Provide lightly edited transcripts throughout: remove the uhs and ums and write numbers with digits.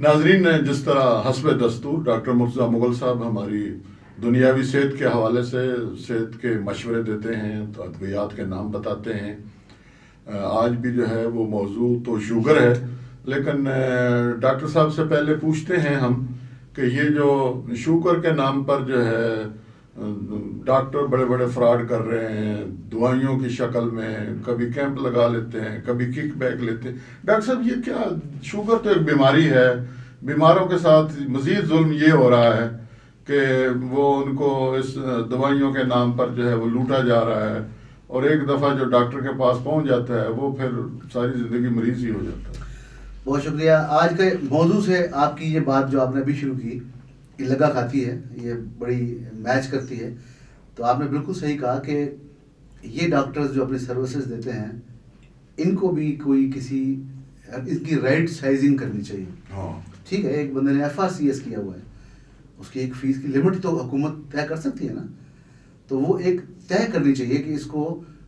नाजरीन, जिस तरह हस्ब दस्तूर डॉक्टर मुर्तज़ा मुग़ल साहब हमारी दुनियावी सेहत के हवाले से सेहत के मशवरे देते हैं, तो अद्वियात के नाम बताते हैं। आज भी जो है वो मौजू तो शुगर है, लेकिन डॉक्टर साहब से पहले पूछते हैं हम कि ये जो शुगर के नाम पर जो है डॉक्टर बड़े बड़े फ्रॉड कर रहे हैं दवाइयों की शक्ल में, कभी कैंप लगा लेते हैं, कभी किक बैक लेते हैं। डॉक्टर साहब, ये क्या, शुगर तो एक बीमारी है, बीमारों के साथ मजीद जुल्म ये हो रहा है कि वो उनको इस दवाइयों के नाम पर जो है वो लूटा जा रहा है, और एक दफ़ा जो डॉक्टर के पास पहुंच जाता है वो फिर सारी ज़िंदगी मरीज ही हो जाता है। बहुत शुक्रिया। आज के मौजू से आपकी ये बात जो आपने अभी शुरू की, ये लगा खाती है, ये बड़ी मैच करती है। तो आपने बिल्कुल सही कहा कि ये डॉक्टर्स जो अपनी सर्विसेज देते हैं, इनको भी कोई किसी इसकी राइट साइजिंग करनी चाहिए। हाँ, ठीक है, एक बंदे ने FRCS किया हुआ है, उसकी एक फीस की लिमिट तो हुकूमत तय कर सकती है ना, तो वो एक तय करनी चाहिए कि इसको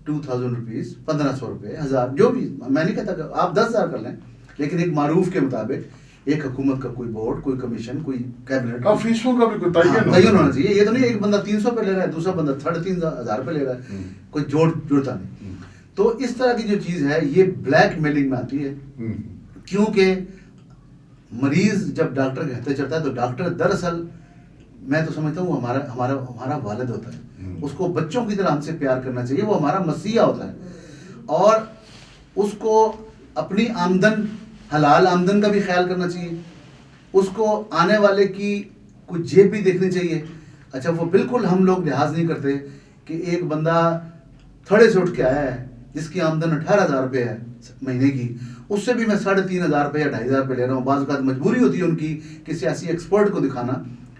2000 रुपीज़, 1500 रुपये, 1000, जो भी, मैं नहीं कहता कि आप 10,000 कर लें, लेकिन एक मारूफ के मुताबिक एक हुकूमत का कोई बोर्ड, कोई कमीशन, कोई कैबिनेट, फीसों का भी कोई तयन होना चाहिए। ये तो नहीं एक बंदा 300 पे ले रहा है, दूसरा बंदा 3,500 पे ले रहा है, कोई जुड़ता नहीं। तो इस तरह की जो चीज़ है ये ब्लैक मेलिंग में आती है, क्योंकि मरीज जब डॉक्टर के हत्थे चढ़ता है तो डॉक्टर दरअसल, मैं तो समझता हूँ हमारा हमारा हमारा वालिद होता है, उसको बच्चों की तरह हमसे प्यार करना चाहिए, वो हमारा मसीहा होता है, और उसको अपनी आमदन, हलाल आमदन का भी ख्याल करना चाहिए, उसको आने वाले की कुछ जेब भी देखनी चाहिए। अच्छा, वो बिल्कुल हम लोग लिहाज नहीं करते कि एक बंदा थड़े से उठ के आया है जिसकी आमदन 18,000 रुपये है महीने की, उससे भी मैं 3,500 रुपये या 2,500 रुपये ले रहा हूँ। बाज़ औक़ात मजबूरी होती है उनकी कि सियासी एक्सपर्ट को दिखाना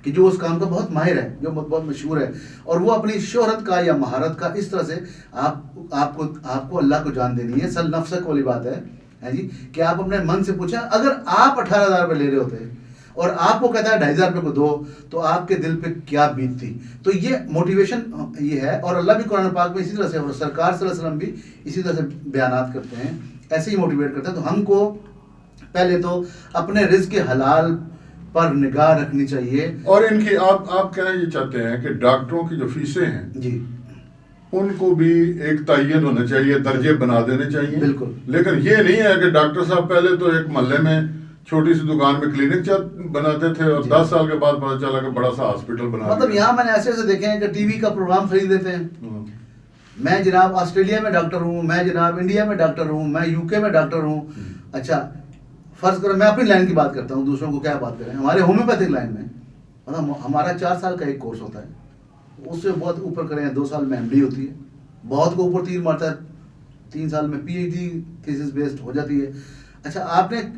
कि जो उस काम का बहुत माहिर है, जो बहुत मशहूर है, और वो अपनी शोहरत का या महारत का इस तरह से आपको अल्लाह को जान देनी है। सल नफ्सक वाली बात है जी, कि आप अपने मन से पूछें, अगर आप 18,000 रुपये ले रहे होते और आपको कहता है 2,500 रुपये को दो, तो आपके दिल पे क्या बीत थी। तो ये मोटिवेशन ये है, और अल्लाह भी कुरान पाक में इसी तरह से, और सरकार सल्लल्लाहु अलैहि वसल्लम भी इसी तरह से बयानात करते हैं, ऐसे ही मोटिवेट करते हैं। तो हमको पहले तो अपने रिज़्क़ के हलाल पर निगाह रखनी चाहिए। और इनकी आप कहना ये चाहते हैं कि डॉक्टरों की जो फीसें हैं जी, उनको भी एक तयन होने चाहिए, दर्जे बना देने चाहिए। बिल्कुल। लेकिन ये नहीं है कि डॉक्टर साहब पहले तो एक मोहल्ले में छोटी सी दुकान में क्लिनिक बनाते थे और 10 साल के बाद पता चला कि बड़ा सा हॉस्पिटल बना, मतलब यहाँ मैंने ऐसे ऐसे देखे हैं कि टीवी का प्रोग्राम खरीद देते हैं। मैं जनाब ऑस्ट्रेलिया में डॉक्टर हूँ, मैं जनाब इंडिया में डॉक्टर हूँ, मैं यूके में डॉक्टर हूँ। अच्छा, फर्ज करो मैं अपनी लाइन की बात करता हूँ, दूसरों को क्या बात करें। हमारे होम्योपैथिक लाइन में मतलब हमारा 4 साल का एक कोर्स होता है, उससे बहुत ऊपर करें 2 साल में MD होती है, बहुत को ऊपर तीर मारता है, 3 साल में PhD थीसिस बेस्ड हो जाती है। अच्छा, आपने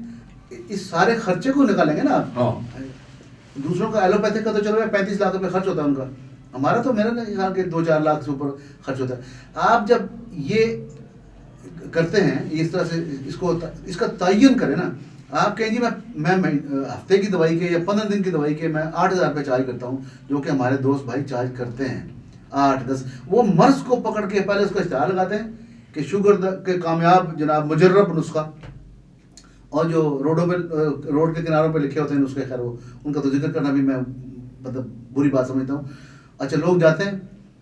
इस सारे खर्चे को निकालेंगे ना आप। हाँ। दूसरों का एलोपैथिक का तो चलो 35 लाख रुपए खर्च होता है उनका, हमारा तो मेरा ख्याल के 2-4 लाख से ऊपर खर्च होता है। आप जब ये करते हैं इस तरह से, इसका तयन करें ना, आप कहें जी मैं हफ्ते की दवाई के या 15 दिन की दवाई के मैं 8,000 रुपये चार्ज करता हूँ, जो कि हमारे दोस्त भाई चार्ज करते हैं 8-10। वो मर्ज को पकड़ के पहले उसका इश्तहार लगाते हैं कि शुगर के कामयाब जनाब मुजर्रब नुस्खा, और जो रोड के किनारों पे लिखे होते हैं नुस्खे, खैर वो उनका तो जिक्र करना भी मैं मतलब बुरी बात समझता हूँ। अच्छा, लोग जाते हैं,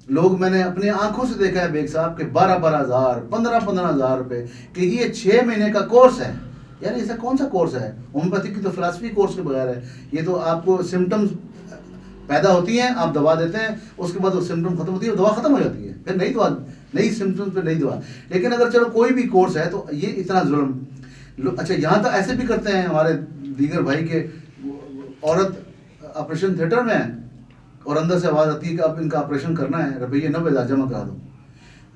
लोग मैंने अपनी आंखों से देखा है बेग साहब के 12-12 हज़ार, 15-15 हज़ार रुपये कि ये 6 महीने का कोर्स है। यार ऐसा कौन सा कोर्स है? होम्योपैथिक की तो फिलासफी कोर्स के बगैर है। ये तो आपको सिम्टम्स पैदा होती हैं, आप दवा देते हैं, उसके बाद वो सिम्टम खत्म होती है, दवा खत्म हो जाती है, फिर नई दवा, नई सिम्टम्स पे नई दवा। लेकिन अगर चलो कोई भी कोर्स है तो ये इतना जुल्म। अच्छा, यहाँ तो ऐसे भी करते हैं हमारे दीगर भाई के, औरत ऑपरेशन थिएटर में है और अंदर से आवाज़ आती है कि अब इनका ऑपरेशन करना है, रुपये 90,000 जमा करा दो।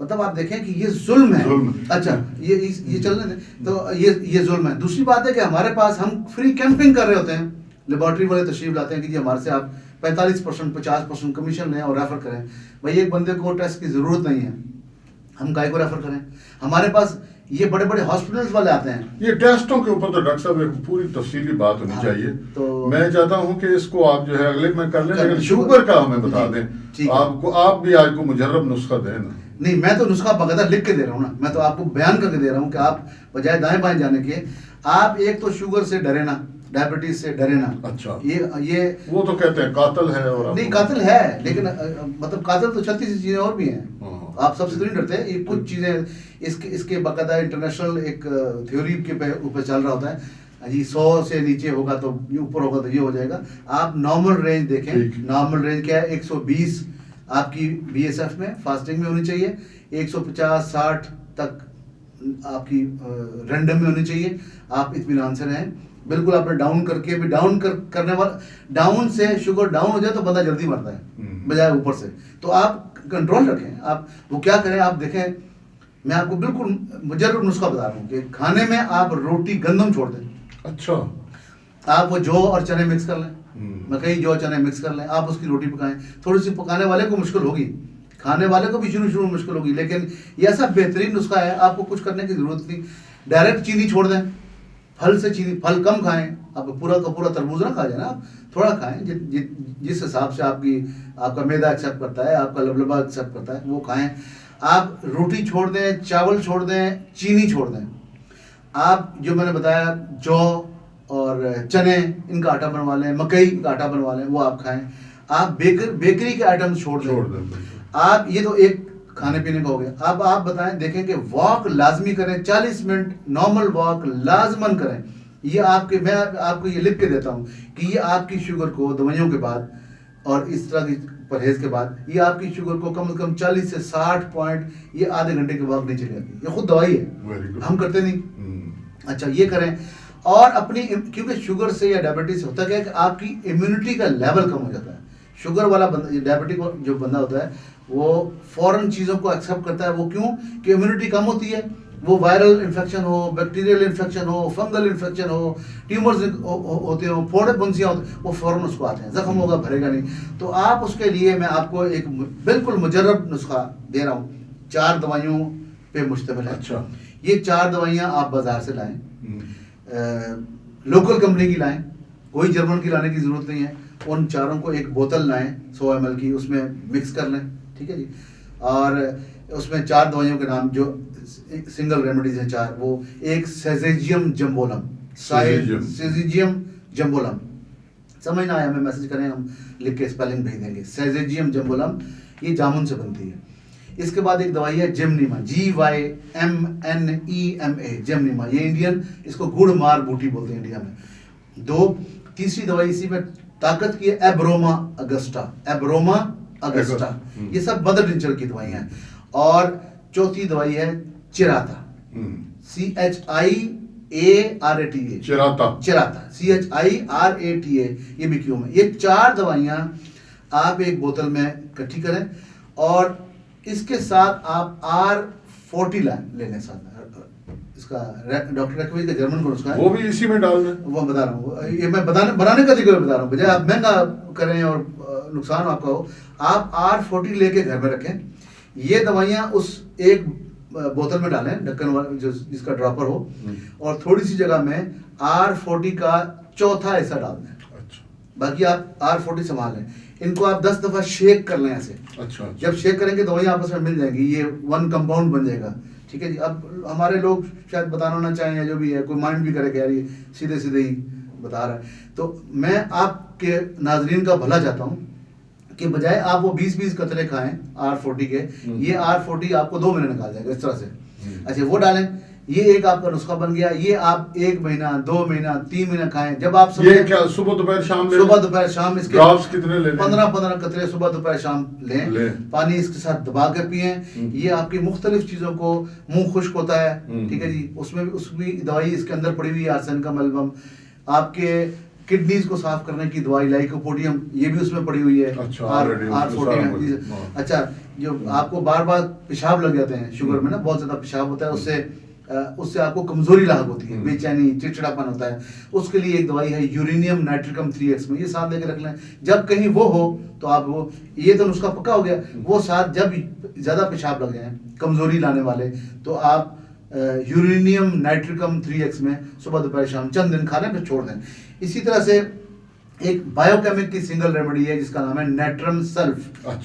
मतलब आप देखें कि ये जुल्म है। अच्छा, ये चलने दें, तो ये जुल्म है। दूसरी बात है कि हमारे पास हम फ्री कैंपिंग कर रहे होते हैं, लेबॉर्ट्री वाले तशरीफ लाते हैं कि जी हमारे से आप 45%, 50% कमीशन लें और रेफर करें। भाई एक बंदे को टेस्ट की ज़रूरत नहीं है, हम गाय को रेफर करें। हमारे पास ये बड़े बड़े हॉस्पिटल्स वाले आते हैं। ये टेस्टों के ऊपर तो डॉक्टर साहब एक पूरी तफसीली बात होनी चाहिए। तो मैं चाहता हूं कि इसको आप जो है अगले में कर लें, लेकिन शुगर का हमें बता दें। आपको आप भी आज को मुजर्रब नुस्खा दें ना। नहीं, मैं तो नुस्खा बाकायदा लिख के दे रहा हूँ ना, मैं तो आपको बयान करके दे रहा हूँ कि आप बजाय दाएं बाएं जाने के, आप एक तो शुगर से डरे ना। डायबिटीज से डरे ना। अच्छा। ये वो तो कहते हैं कातिल है, और नहीं कातिल है, लेकिन मतलब कातिल तो 36 चीजें और भी हैं। हाँ। आप सबसे तो नहीं डरते, ये कुछ चीजें इसके बाकायदा इंटरनेशनल एक थ्योरी के ऊपर चल रहा होता है जी। 100 से नीचे होगा तो ये, ऊपर होगा तो ये हो जाएगा। आप नॉर्मल रेंज देखें, नॉर्मल रेंज क्या है, 120 आपकी बीएसएफ में फास्टिंग में होनी चाहिए, 150-60 तक आपकी रैंडम में होनी चाहिए। आप इत्मीनान से रहें, बिल्कुल आपने डाउन करके भी करने वाला, डाउन से शुगर डाउन हो जाए तो बंदा जल्दी मरता है बजाय ऊपर से। तो आप कंट्रोल रखें। आप वो क्या करें, आप देखें, मैं आपको बिल्कुल मुजर्रब नुस्खा बता रहा हूँ कि खाने में आप रोटी गंदम छोड़ दें। अच्छा। आप वो जौ और चने मिक्स कर लें, मकई जौ चने मिक्स कर लें, आप उसकी रोटी पकाएं। थोड़ी सी पकाने वाले को मुश्किल होगी, खाने वाले को भी शुरू में मुश्किल होगी, लेकिन ये ऐसा बेहतरीन नुस्खा है, आपको कुछ करने की जरूरत नहीं। डायरेक्ट चीनी छोड़ दें, फल से चीनी, फल कम खाएं। आप पूरा का पूरा तरबूज ना खा जाए ना, आप थोड़ा खाएं, जिस हिसाब से आपका मैदा एक्सेप्ट करता है, आपका लबलबा एक्सेप्ट करता है, वो खाएं। आप रोटी छोड़ दें, चावल छोड़ दें, चीनी छोड़ दें। आप जो मैंने बताया जौ और चने, इनका आटा बनवा लें, मकई का आटा बनवा लें, वो आप खाएं। आप बेकरी के आइटम्स छोड़ दें। आप ये तो एक खाने पीने का हो गया। अब आप बताएं, देखें कि वॉक लाजमी करें, 40 मिनट नॉर्मल वॉक लाजमन करें। ये आपके, मैं आपको ये लिख के देता हूँ कि ये आपकी शुगर को दवाइयों के बाद और इस तरह की परहेज के बाद ये आपकी शुगर को कम से कम 40 से 60 पॉइंट ये आधे घंटे के वॉक नीचे ले आती है। ये खुद दवाई है, हम करते नहीं। अच्छा, ये करें। और अपनी, क्योंकि शुगर से या डायबिटीज से होता क्या है कि आपकी इम्यूनिटी का लेवल कम हो जाता है। शुगर वाला बंदा, डायबिटिक जो बंदा होता है, वो फॉरेन चीज़ों को एक्सेप्ट करता है। वो क्यों कि इम्यूनिटी कम होती है। वो वायरल इन्फेक्शन हो, बैक्टीरियल इन्फेक्शन हो, फंगल इन्फेक्शन हो, ट्यूमर्स होते हो, फोड़े फुंसियाँ होती, वो फौरन उसको आते हैं। जख्म होगा, भरेगा नहीं। तो आप उसके लिए मैं आपको एक बिल्कुल मुजर्रब नुस्खा दे रहा हूँ, 4 दवाइयों पे मुश्तमिल है। अच्छा। ये 4 दवाइयाँ आप बाजार से लाएं, लोकल कंपनी की लाएं, कोई जर्मन की लाने की ज़रूरत नहीं है। उन चारों को एक बोतल लाएं 100 ml की, उसमें मिक्स कर लें, ठीक है जी। और उसमें 4 दवाइयों के नाम जो सिंगल रेमेडीज हैं 4, वो एक सेजेजियम जम्बोलम, सेजेजियम जम्बोलम, समझ ना आया मैं मैसेज करें, हम लिख के स्पेलिंग भेज देंगे। सेजेजियम जम्बोलम, ये जामुन से बनती है। इसके बाद एक दवाई है जेमनीमा, GYMNEMA, जेमनीमा, ये इंडियन, इसको गुड़ मार बूटी बोलते हैं इंडिया में। 2 तीसरी दवाई इसी में ताकत की है, एब्रोमा अगस्टा, एब्रोमा अगस्टा, ये सब मदर टिंचर की दवाइयाँ हैं। और चौथी दवाई है चिराता, CHIARATA, चिराता, CHIRATA, ये भी क्यों है। ये 4 दवाइयाँ आप एक बोतल में इकट्ठी करें, और इसके साथ आप R40 लेने साथ, इसका डॉक्टर रखवी का जर्मन को नुस्खा है, वो भी इसी में डाल दें। वो बता रहा हूँ, ये मैं बनाने का जिक्र बता रहा हूँ, बजाय आप महंगा करें और नुकसान आपका हो। आप R40 लेके घर में रखें। ये दवाइयाँ उस एक बोतल में डालें, ढक्कन वाला जो जिसका ड्रॉपर हो, और थोड़ी सी जगह में R40 का चौथा हिस्सा डाल दें। अच्छा। बाकी आप R40 संभाल लें। इनको आप 10 दफ़ा शेक कर लें ऐसे। अच्छा। जब शेक करेंगे दवाइयाँ आपस में मिल जाएंगी, ये 1 कंपाउंड बन जाएगा, ठीक है जी। अब हमारे लोग शायद बताना ना चाहें, या जो भी है, कोई माइंड भी करे कि यार ये सीधे सीधे ही बता रहा है। तो मैं आपके नाजरीन का भला चाहता हूँ कि बजाय आप वो 20-20 कतरे खाएं R40 के, ये R40 आपको 2 महीने निकाल जाएगा इस तरह से। अच्छा, वो डालें। ये एक आपका नुस्खा बन गया। ये आप 1 महीना, 2 महीना, 3 महीना खाएं। जब आप ये क्या सुबह दोपहर शाम लें? सुबह दोपहर शाम, इसके ड्रॉप्स कितने लेने? 15 कतरे सुबह दोपहर शाम लें। पानी इसके साथ दबा के पिएं। ये आपकी मुख्तलिफ चीज़ों को, मुंह खुश्क होता है, ठीक है जी, उसमें दवाई इसके अंदर पड़ी हुई है, आर्सेन का मलबम। आपके किडनीज को साफ करने की दवाई लाइकोपोडियम, ये भी उसमें पड़ी हुई है। अच्छा, R40। अच्छा, जो आपको बार बार पेशाब लग जाते हैं शुगर में ना, बहुत ज़्यादा पेशाब होता है, उससे आपको कमजोरी लाग होती है, बेचैनी, चिड़चिड़ापन होता है, उसके लिए एक दवाई है यूरेनियम नाइट्रिकम 3x में, ये साथ लेके रख लें। जब कहीं वो हो तो आप वो, ये तो नुस्खा पक्का हो गया। वो साथ जब ज़्यादा पेशाब लग जाए, कमजोरी लाने वाले, तो आप यूरेनियम नाइट्रिकम 3x में सुबह दोपहर शाम चंद दिन खाने फिर छोड़ दें। इसी तरह से एक बायोकेमिक की सिंगल रेमेडी है जिसका नाम है नेट्रम सल्फ,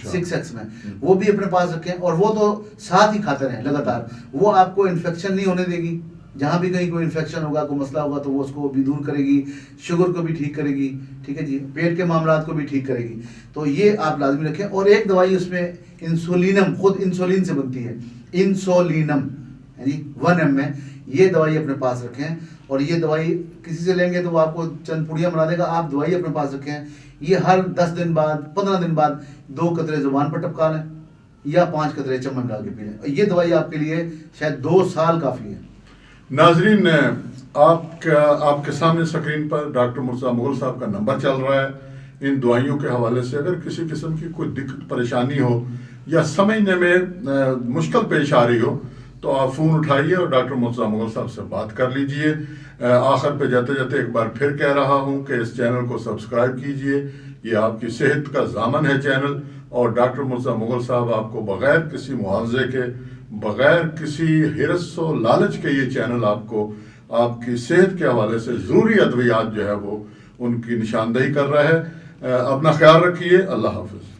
6x में, वो भी अपने पास रखें। और वो तो साथ ही खाते रहें लगातार, वो आपको इन्फेक्शन नहीं होने देगी, जहाँ भी कहीं कोई इन्फेक्शन होगा, कोई मसला होगा, तो वो उसको भी दूर करेगी, शुगर को भी ठीक करेगी, ठीक है जी, पेट के मामलात को भी ठीक करेगी। तो ये आप लाजमी रखें। और एक दवाई उसमें इंसुलिनम, खुद इंसुलिन से बनती है, इंसोलिनम यानी 1 ml, ये दवाई अपने पास रखें। और ये दवाई किसी से लेंगे तो वो आपको चंद पुड़ियाँ बना देगा, आप दवाई अपने पास रखें। ये हर 10 दिन बाद, 15 दिन बाद 2 कतरे जुबान पर टपका लें या 5 कतरे चम्मच डाल के पी लें। ये दवाई आपके लिए शायद 2 साल काफ़ी है। नाजरीन, आपके सामने स्क्रीन पर डॉक्टर मुर्तज़ा मुगल साहब का नंबर चल रहा है। इन दवाइयों के हवाले से अगर किसी किस्म की कोई दिक्कत परेशानी हो या समझने में मुश्किल पेश आ रही हो तो आप फ़ोन उठाइए और डॉक्टर मुर्तज़ा मुगल साहब से बात कर लीजिए। आखिर पे जाते जाते एक बार फिर कह रहा हूँ कि इस चैनल को सब्सक्राइब कीजिए। ये आपकी सेहत का ज़ामन है चैनल, और डॉक्टर मुर्तज़ा मुगल साहब आपको बग़ैर किसी मुआवजे के, बग़ैर किसी हिरस व लालच के ये चैनल आपको आपकी सेहत के हवाले से ज़रूरी अद्वियात जो है वो उनकी निशानदेही कर रहा है। अपना ख्याल रखिए। अल्लाह हाफ़िज़।